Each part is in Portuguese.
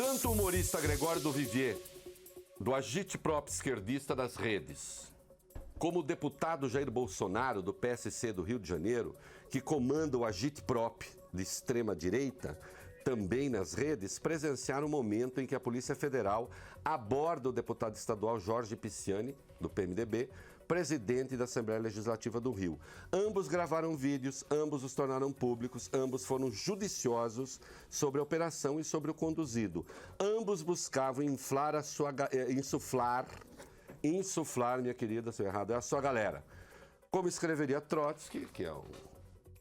Tanto o humorista Gregório do Vivier, do agite-prop esquerdista das redes, como o deputado Jair Bolsonaro, do PSC do Rio de Janeiro, que comanda o agite-prop de extrema-direita, também nas redes, presenciaram o momento em que a Polícia Federal aborda o deputado estadual Jorge Pisciani, do PMDB, presidente da Assembleia Legislativa do Rio. Ambos gravaram vídeos, ambos os tornaram públicos, ambos foram judiciosos sobre a operação e sobre o conduzido. Ambos buscavam insuflar, minha querida, se eu errado, é a sua galera. Como escreveria Trotsky, que é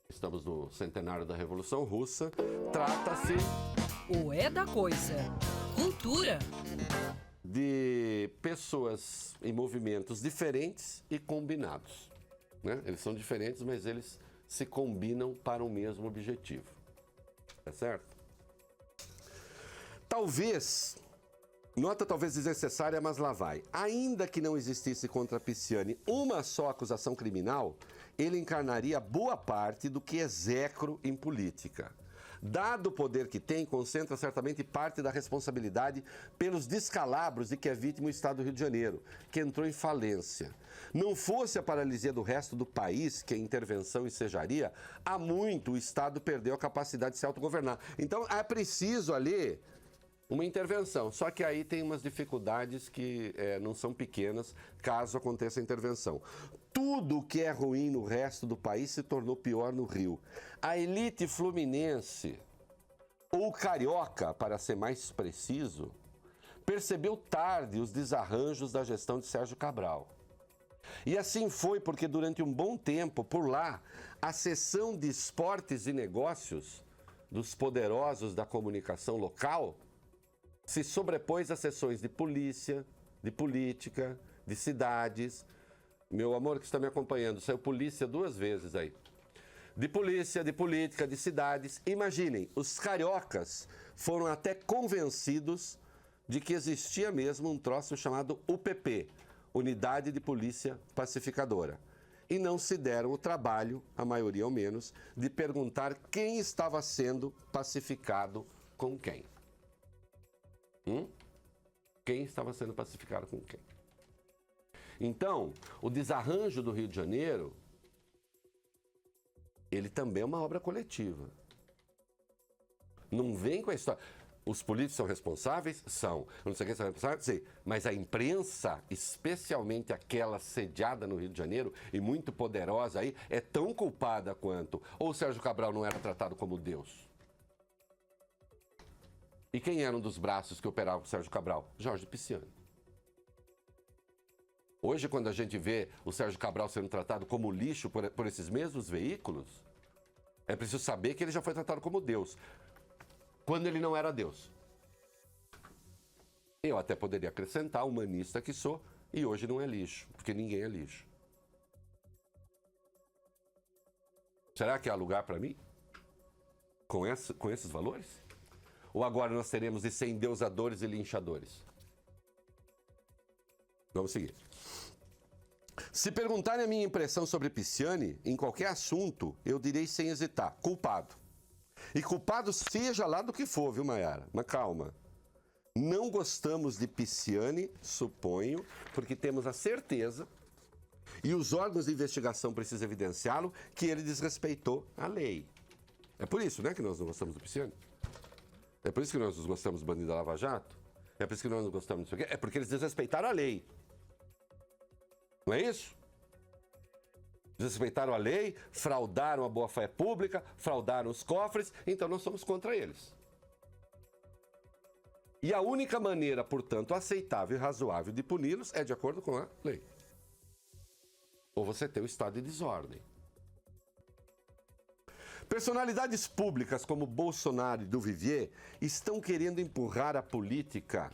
estamos no centenário da Revolução Russa, trata-se... O É da Coisa. Cultura. De pessoas em movimentos diferentes e combinados, né? Eles são diferentes, mas eles se combinam para o mesmo objetivo. É certo? Talvez, nota talvez desnecessária, mas lá vai. Ainda que não existisse contra Pisciani uma só acusação criminal, ele encarnaria boa parte do que execro em política. Dado o poder que tem, concentra certamente parte da responsabilidade pelos descalabros de que é vítima o Estado do Rio de Janeiro, que entrou em falência. Não fosse a paralisia do resto do país, que a intervenção ensejaria, há muito o Estado perdeu a capacidade de se autogovernar. Então é preciso ali uma intervenção, só que aí tem umas dificuldades que não são pequenas caso aconteça a intervenção. Tudo que é ruim no resto do país se tornou pior no Rio. A elite fluminense, ou carioca, para ser mais preciso, percebeu tarde os desarranjos da gestão de Sérgio Cabral. E assim foi porque durante um bom tempo, por lá, a seção de esportes e negócios dos poderosos da comunicação local se sobrepôs às sessões de polícia, de política, de cidades. Meu amor que está me acompanhando, saiu polícia 2 vezes aí. De polícia, de política, de cidades. Imaginem, os cariocas foram até convencidos de que existia mesmo um troço chamado UPP, Unidade de Polícia Pacificadora. E não se deram o trabalho, a maioria ao menos, de perguntar quem estava sendo pacificado com quem. Quem estava sendo pacificado com quem? Então, o desarranjo do Rio de Janeiro, ele também é uma obra coletiva. Não vem com a história. Os políticos são responsáveis? São. Não sei quem são responsáveis? Sim. Mas a imprensa, especialmente aquela sediada no Rio de Janeiro e muito poderosa aí, é tão culpada quanto. Ou o Sérgio Cabral não era tratado como Deus? E quem era um dos braços que operava com o Sérgio Cabral? Jorge Pisciani. Hoje, quando a gente vê o Sérgio Cabral sendo tratado como lixo por esses mesmos veículos, é preciso saber que ele já foi tratado como Deus, quando ele não era Deus. Eu até poderia acrescentar, humanista que sou, e hoje não é lixo, porque ninguém é lixo. Será que há lugar para mim? Com esses valores? Ou agora nós teremos de ser endeusadores e linchadores? Vamos seguir. Se perguntarem a minha impressão sobre Pisciani, em qualquer assunto, eu direi sem hesitar, culpado. E culpado seja lá do que for, viu, Maiara? Mas calma. Não gostamos de Pisciani, suponho, porque temos a certeza, e os órgãos de investigação precisam evidenciá-lo, que ele desrespeitou a lei. É por isso, né, que nós não gostamos do Pisciani? É por isso que nós gostamos do bandido da Lava Jato? É por isso que nós não gostamos disso aqui? É porque eles desrespeitaram a lei. Não é isso? Desrespeitaram a lei, fraudaram a boa-fé pública, fraudaram os cofres, então nós somos contra eles. E a única maneira, portanto, aceitável e razoável de puni-los é de acordo com a lei. Ou você tem o estado de desordem. Personalidades públicas como Bolsonaro e do Vivier estão querendo empurrar a política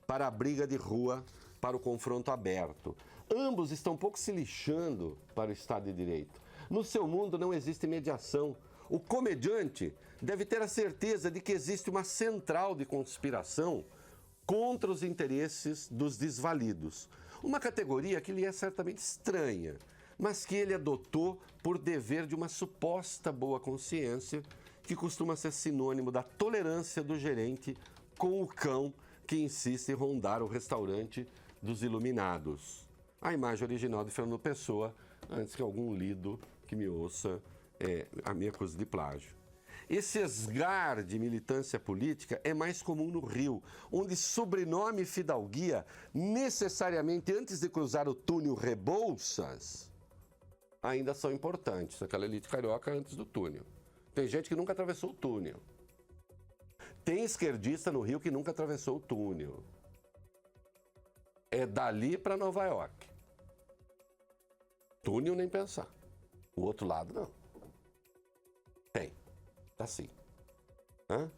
para a briga de rua, para o confronto aberto. Ambos estão um pouco se lixando para o Estado de Direito. No seu mundo não existe mediação. O comediante deve ter a certeza de que existe uma central de conspiração contra os interesses dos desvalidos. Uma categoria que lhe é certamente estranha, mas que ele adotou por dever de uma suposta boa consciência, que costuma ser sinônimo da tolerância do gerente com o cão que insiste em rondar o restaurante dos Iluminados. A imagem original de Fernando Pessoa, antes que algum lido que me ouça a minha coisa de plágio. Esse esgar de militância política é mais comum no Rio, onde sobrenome e fidalguia, necessariamente antes de cruzar o túnel Rebouças, ainda são importantes. Aquela elite carioca antes do túnel. Tem gente que nunca atravessou o túnel. Tem esquerdista no Rio que nunca atravessou o túnel. É dali para Nova York. Túnel nem pensar. O outro lado não. Tem. Tá sim. Hã?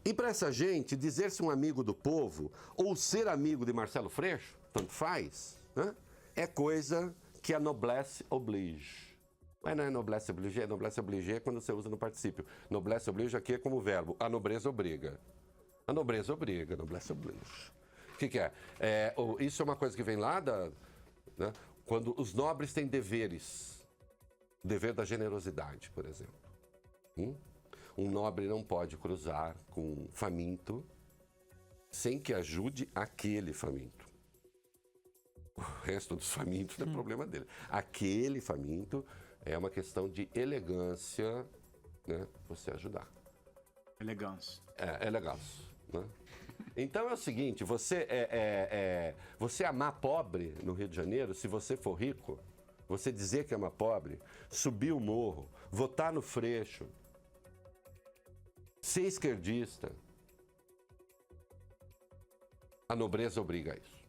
E para essa gente, dizer-se um amigo do povo ou ser amigo de Marcelo Freixo, tanto faz, né? É coisa que a noblesse oblige. Mas não é noblesse oblige é quando você usa no particípio. Noblesse oblige aqui é como verbo. A nobreza obriga. A nobreza obriga, a noblesse oblige. O que é? Isso é uma coisa que vem lá né? Quando os nobres têm deveres. O dever da generosidade, por exemplo. Um nobre não pode cruzar com um faminto sem que ajude aquele faminto. O resto dos famintos não é problema dele. Aquele faminto é uma questão de elegância, né? Você ajudar. Elegância. Elegância, né? Então é o seguinte, você amar pobre no Rio de Janeiro, se você for rico, você dizer que ama pobre, subir o morro, votar no Freixo, ser esquerdista, a nobreza obriga a isso.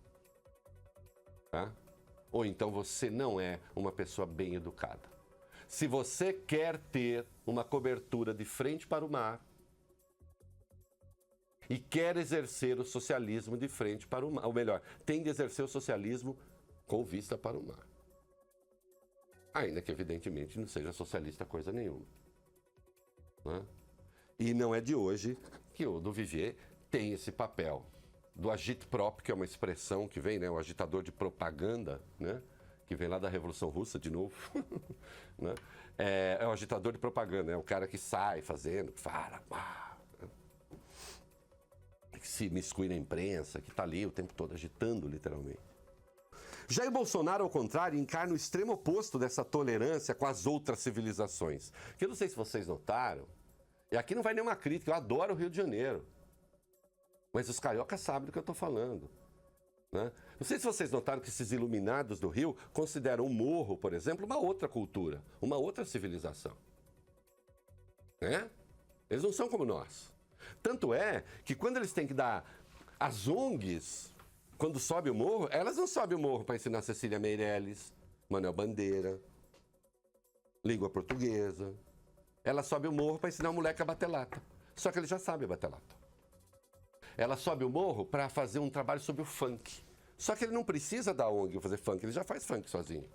Tá? Ou então você não é uma pessoa bem educada. Se você quer ter uma cobertura de frente para o mar e quer exercer o socialismo de frente para o mar, ou melhor, tem de exercer o socialismo com vista para o mar. Ainda que, evidentemente, não seja socialista coisa nenhuma. Né? E não é de hoje que o Duvivier tem esse papel do agitprop, que é uma expressão que vem, né, o agitador de propaganda, né, que vem lá da Revolução Russa, de novo. Né? É o agitador de propaganda, é o cara que sai fazendo, que fala, que se miscui na imprensa, que está ali o tempo todo agitando, literalmente. Jair Bolsonaro, ao contrário, encarna o extremo oposto dessa tolerância com as outras civilizações. Que eu não sei se vocês notaram, e aqui não vai nenhuma crítica, eu adoro o Rio de Janeiro. Mas os cariocas sabem do que eu estou falando. Né? Não sei se vocês notaram que esses iluminados do Rio consideram o morro, por exemplo, uma outra cultura, uma outra civilização. Né? Eles não são como nós. Tanto é que quando eles têm que dar as ONGs, quando sobe o morro, elas não sobem o morro para ensinar Cecília Meirelles, Manuel Bandeira, língua portuguesa. Ela sobe o morro para ensinar o moleque a bater lata. Só que ele já sabe bater lata. Ela sobe o morro para fazer um trabalho sobre o funk. Só que ele não precisa da ONG fazer funk, ele já faz funk sozinho.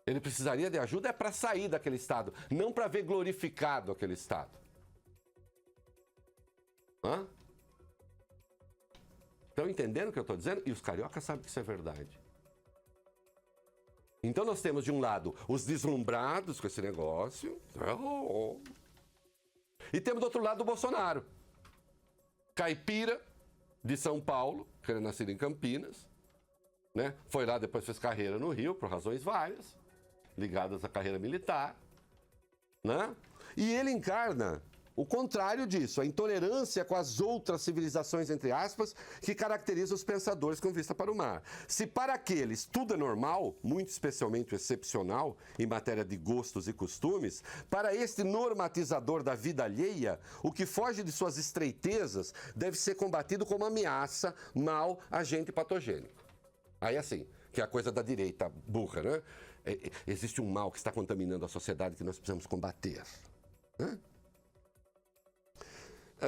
Ele precisaria de ajuda para sair daquele estado, não para ver glorificado aquele estado. Hã? Estão entendendo o que eu estou dizendo? E os cariocas sabem que isso é verdade. Então nós temos de um lado os deslumbrados com esse negócio, e temos do outro lado o Bolsonaro. Caipira de São Paulo, que era nascido em Campinas, né? Foi lá, depois fez carreira no Rio, por razões várias, ligadas à carreira militar, né? E ele encarna o contrário disso, a intolerância com as outras civilizações, entre aspas, que caracteriza os pensadores com vista para o mar. Se para aqueles tudo é normal, muito especialmente o excepcional, em matéria de gostos e costumes, para este normatizador da vida alheia, o que foge de suas estreitezas deve ser combatido como ameaça, mal, agente patogênico. Aí assim, que é a coisa da direita burra, né? Existe um mal que está contaminando a sociedade que nós precisamos combater. Né?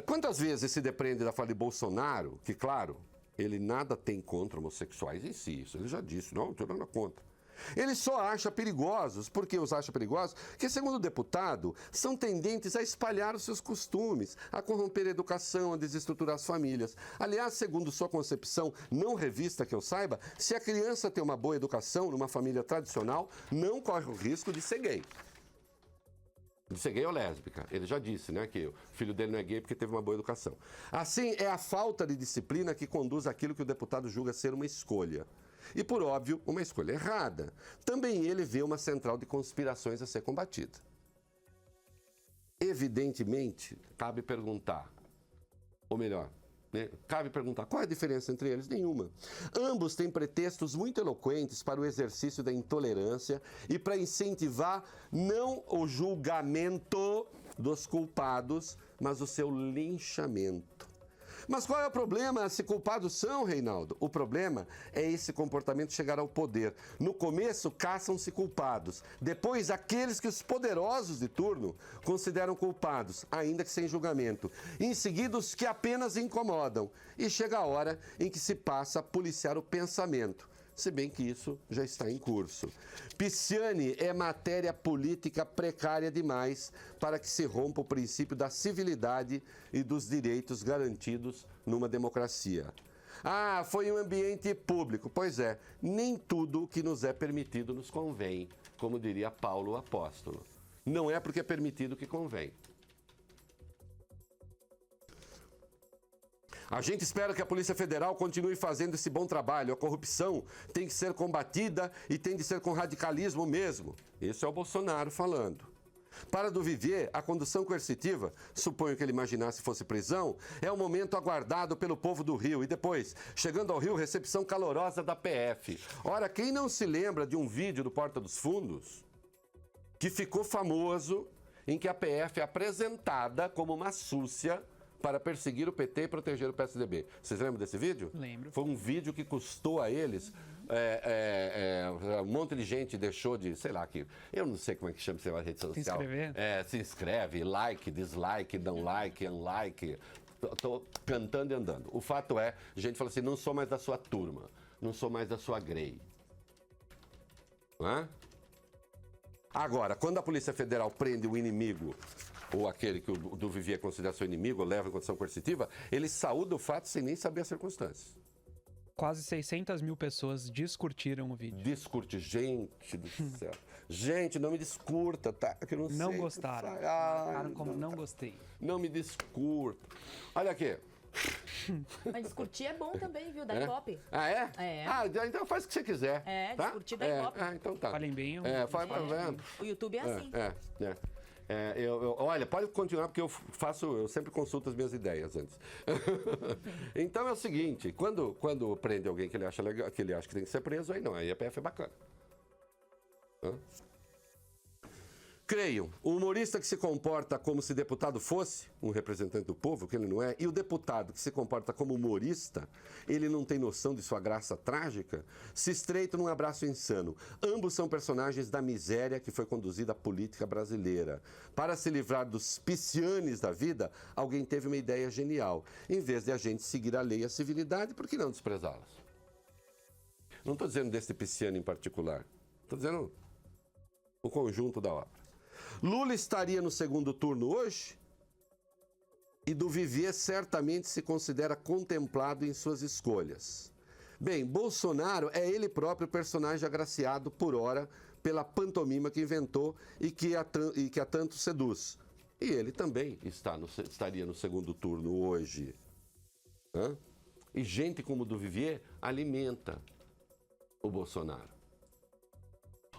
Quantas vezes se depreende da fala de Bolsonaro, que, claro, ele nada tem contra homossexuais em si, isso ele já disse, não tenho nada contra. Ele só acha perigosos, porque os acha perigosos, que, segundo o deputado, são tendentes a espalhar os seus costumes, a corromper a educação, a desestruturar as famílias. Aliás, segundo sua concepção, não revista que eu saiba, se a criança tem uma boa educação numa família tradicional, não corre o risco de ser gay. de ser gay ou lésbica. Ele já disse, né, que o filho dele não é gay porque teve uma boa educação. Assim, é a falta de disciplina que conduz àquilo que o deputado julga ser uma escolha. E, por óbvio, uma escolha errada. Também ele vê uma central de conspirações a ser combatida. Evidentemente, cabe perguntar, ou melhor, né, cabe perguntar qual é a diferença entre eles? Nenhuma. Ambos têm pretextos muito eloquentes para o exercício da intolerância e para incentivar não o julgamento dos culpados, mas o seu linchamento. Mas qual é o problema se culpados são, Reinaldo? O problema é esse comportamento chegar ao poder. No começo, caçam-se culpados. Depois, aqueles que os poderosos de turno consideram culpados, ainda que sem julgamento. Em seguida, os que apenas incomodam. E chega a hora em que se passa a policiar o pensamento. Se bem que isso já está em curso. Pisciani é matéria política precária demais para que se rompa o princípio da civilidade e dos direitos garantidos numa democracia. Ah, foi um ambiente público. Pois é, nem tudo o que nos é permitido nos convém, como diria Paulo o apóstolo. Não é porque é permitido que convém. A gente espera que a Polícia Federal continue fazendo esse bom trabalho. A corrupção tem que ser combatida e tem de ser com radicalismo mesmo. Esse é o Bolsonaro falando. Para Duvivier, a condução coercitiva, suponho que ele imaginasse fosse prisão, é o momento aguardado pelo povo do Rio. E depois, chegando ao Rio, recepção calorosa da PF. Ora, quem não se lembra de um vídeo do Porta dos Fundos, que ficou famoso, em que a PF é apresentada como uma súcia para perseguir o PT e proteger o PSDB. Vocês lembram desse vídeo? Lembro. Foi um vídeo que custou a eles, um monte de gente deixou de, sei lá, que eu não sei como é que chama isso na rede social. Se inscrever? Se inscreve, like, dislike, não like, unlike. Tô cantando e andando. O fato é, a gente fala assim, não sou mais da sua turma, não sou mais da sua grey. Não é? Agora, quando a Polícia Federal prende o inimigo, ou aquele que o Duvivier considera seu inimigo, ou leva em condição coercitiva, ele saúda o fato sem nem saber as circunstâncias. Quase 600 mil pessoas descurtiram o vídeo. Descurte, gente do céu. Gente, não me descurta, tá? Que eu não Não sei. gostaram. Ai, Ficaram como não gostei. Não me descurta. Olha aqui. Mas descurtir é bom também, viu? Da É? Ibope. Ah, é? É. Ah, então faz o que você quiser. É, tá? descurtir da Ibope. Ah, então tá. Falem bem. Faz pra ver. O YouTube é assim. Olha, pode continuar porque eu sempre consulto as minhas ideias antes. Então é o seguinte, quando prende alguém que ele acha legal, que ele acha que tem que ser preso, aí a PF é bacana. Hã? Creiam, o humorista que se comporta como se deputado fosse um representante do povo, que ele não é, e o deputado que se comporta como humorista, ele não tem noção de sua graça trágica, se estreitam num abraço insano. Ambos são personagens da miséria que foi conduzida à política brasileira. Para se livrar dos piscianes da vida, alguém teve uma ideia genial. Em vez de a gente seguir a lei e a civilidade, por que não desprezá-las? Não estou dizendo desse pisciano em particular, estou dizendo o conjunto da obra. Lula estaria no segundo turno hoje? E Duvivier certamente se considera contemplado em suas escolhas. Bem, Bolsonaro é ele próprio personagem agraciado por ora pela pantomima que inventou e que a tanto seduz. E ele também estaria no segundo turno hoje. Hã? E gente como Duvivier alimenta o Bolsonaro.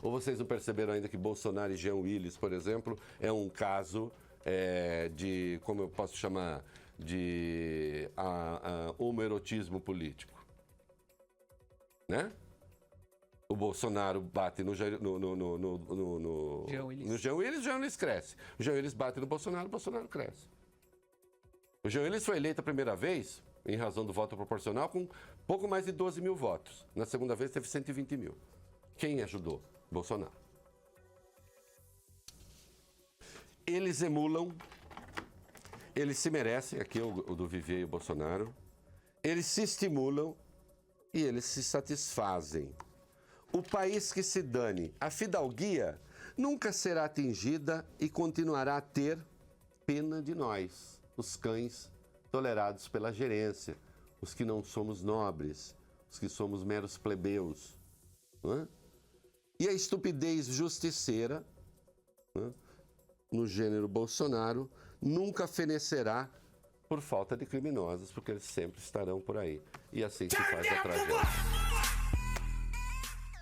Ou vocês não perceberam ainda que Bolsonaro e Jean Willis, por exemplo, é um caso de, como eu posso chamar, de homoerotismo político? Né? O Bolsonaro bate no Jean Willis. No Jean Willis, o Jean Willis cresce. O Jean Willis bate no Bolsonaro, o Bolsonaro cresce. O Jean Willis foi eleito a primeira vez, em razão do voto proporcional, com pouco mais de 12 mil votos. Na segunda vez teve 120 mil. Quem ajudou? Bolsonaro. Eles emulam, eles se merecem, aqui o Duvivier e o Bolsonaro, eles se estimulam e eles se satisfazem. O país que se dane, a fidalguia nunca será atingida e continuará a ter pena de nós, os cães tolerados pela gerência, os que não somos nobres, os que somos meros plebeus, não é? E a estupidez justiceira, né? no gênero Bolsonaro nunca fenecerá por falta de criminosos, porque eles sempre estarão por aí. E assim se faz a tragédia.